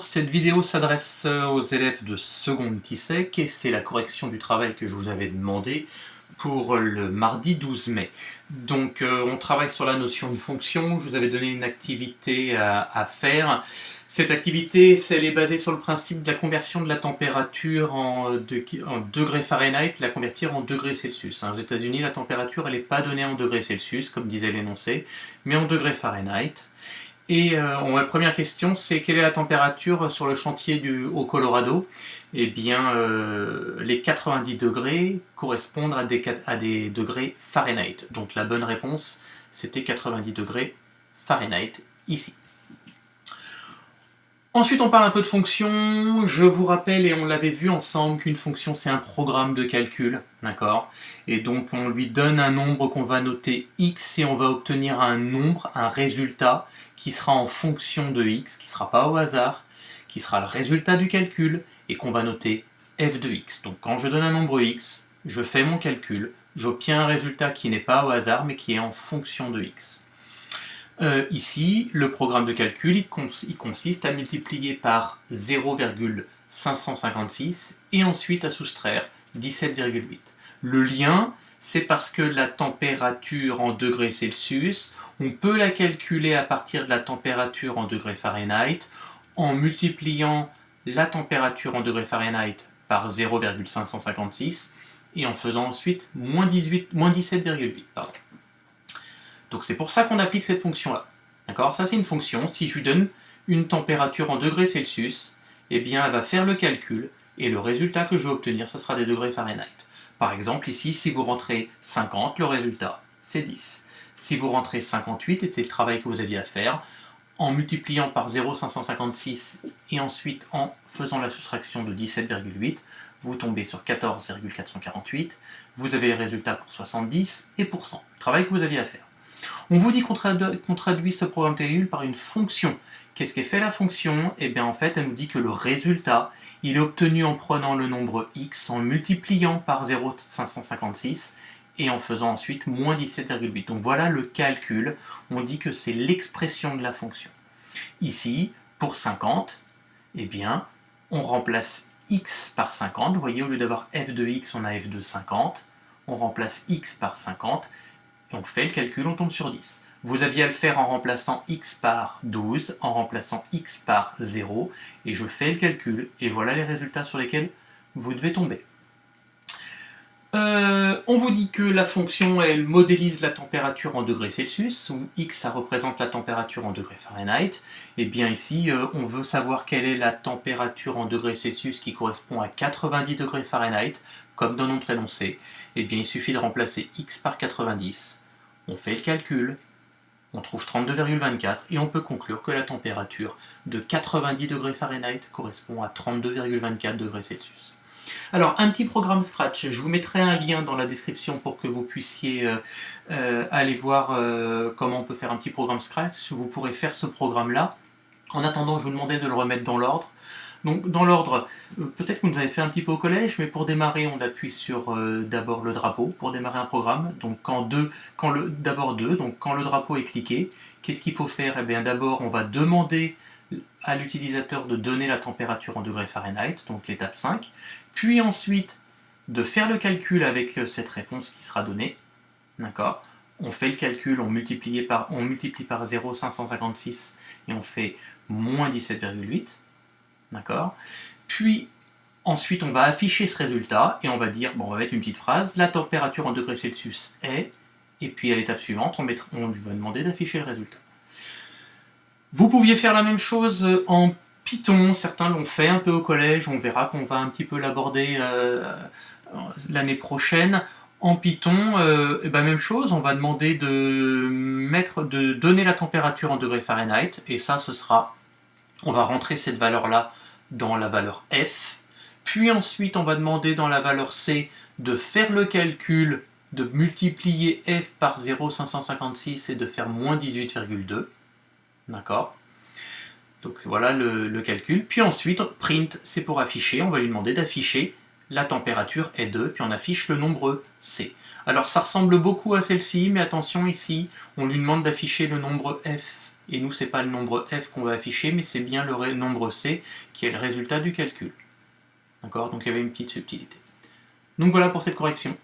Cette vidéo s'adresse aux élèves de seconde TISEC et c'est la correction du travail que je vous avais demandé pour le mardi 12 mai. Donc on travaille sur la notion de fonction, je vous avais donné une activité à faire. Cette activité, elle est basée sur le principe de la conversion de la température en degrés Fahrenheit, la convertir en degrés Celsius. Aux États-Unis, la température, elle n'est pas donnée en degrés Celsius, comme disait l'énoncé, mais en degrés Fahrenheit. Et la première question, c'est quelle est la température sur le chantier au Colorado? Eh bien, les 90 degrés correspondent à des degrés Fahrenheit. Donc la bonne réponse, c'était 90 degrés Fahrenheit, ici. Ensuite, on parle un peu de fonction. Je vous rappelle, et on l'avait vu ensemble, qu'une fonction, c'est un programme de calcul, d'accord? Et donc, on lui donne un nombre qu'on va noter x et on va obtenir un nombre, un résultat, qui sera en fonction de x, qui ne sera pas au hasard, qui sera le résultat du calcul, et qu'on va noter f de x. Donc, quand je donne un nombre x, je fais mon calcul, j'obtiens un résultat qui n'est pas au hasard, mais qui est en fonction de x. Ici, le programme de calcul, il consiste à multiplier par 0,556 et ensuite à soustraire 17,8. Le lien, c'est parce que la température en degrés Celsius, on peut la calculer à partir de la température en degrés Fahrenheit en multipliant la température en degrés Fahrenheit par 0,556 et en faisant ensuite moins 17,8. Donc c'est pour ça qu'on applique cette fonction-là. D'accord? Ça c'est une fonction, si je lui donne une température en degrés Celsius, eh bien elle va faire le calcul, et le résultat que je vais obtenir, ce sera des degrés Fahrenheit. Par exemple, ici, si vous rentrez 50, le résultat, c'est 10. Si vous rentrez 58, et c'est le travail que vous aviez à faire, en multipliant par 0,556 et ensuite en faisant la soustraction de 17,8, vous tombez sur 14,448, vous avez les résultats pour 70 et pour 100. Le travail que vous aviez à faire. On vous dit qu'on traduit ce programme de calcul par une fonction. Qu'est-ce qu'est fait la fonction? Eh bien en fait, elle nous dit que le résultat, il est obtenu en prenant le nombre x, en multipliant par 0,556 et en faisant ensuite moins 17,8. Donc voilà le calcul, on dit que c'est l'expression de la fonction. Ici, pour 50, eh bien, on remplace x par 50. Vous voyez, au lieu d'avoir f de x, on a f de 50. On remplace x par 50. Et on fait le calcul, on tombe sur 10. Vous aviez à le faire en remplaçant x par 12, en remplaçant x par 0, et je fais le calcul, et voilà les résultats sur lesquels vous devez tomber. On vous dit que la fonction, elle modélise la température en degrés Celsius, où x, ça représente la température en degrés Fahrenheit. Et bien ici, on veut savoir quelle est la température en degrés Celsius qui correspond à 90 degrés Fahrenheit, comme dans notre énoncé. Et bien il suffit de remplacer x par 90, on fait le calcul, on trouve 32,24 et on peut conclure que la température de 90 degrés Fahrenheit correspond à 32,24 degrés Celsius. Alors, un petit programme Scratch, je vous mettrai un lien dans la description pour que vous puissiez aller voir comment on peut faire un petit programme Scratch. Vous pourrez faire ce programme-là. En attendant, je vous demandais de le remettre dans l'ordre. Donc, dans l'ordre, peut-être que vous avez fait un petit peu au collège, mais pour démarrer, on appuie sur d'abord le drapeau pour démarrer un programme. Donc, d'abord 2, donc quand le drapeau est cliqué, qu'est-ce qu'il faut faire? Eh bien, d'abord, on va demander à l'utilisateur de donner la température en degrés Fahrenheit, donc l'étape 5, puis ensuite de faire le calcul avec cette réponse qui sera donnée, d'accord? On fait le calcul, on multiplie par 0,556 et on fait moins 17,8, d'accord? Puis ensuite on va afficher ce résultat et on va dire, bon, on va mettre une petite phrase, la température en degrés Celsius est, et puis à l'étape suivante, on lui va demander d'afficher le résultat. Vous pouviez faire la même chose en Python, certains l'ont fait un peu au collège, on verra qu'on va un petit peu l'aborder l'année prochaine. En Python, même chose, on va demander de donner la température en degrés Fahrenheit, et ça ce sera, on va rentrer cette valeur-là dans la valeur F, puis ensuite on va demander dans la valeur C de faire le calcul, de multiplier F par 0,556 et de faire moins 18,2. D'accord? Donc voilà le calcul. Puis ensuite, print, c'est pour afficher. On va lui demander d'afficher la température est 2, puis on affiche le nombre C. Alors ça ressemble beaucoup à celle-ci, mais attention ici, on lui demande d'afficher le nombre F et nous, c'est pas le nombre f qu'on va afficher, mais c'est bien le nombre c qui est le résultat du calcul. D'accord? Donc il y avait une petite subtilité. Donc voilà pour cette correction.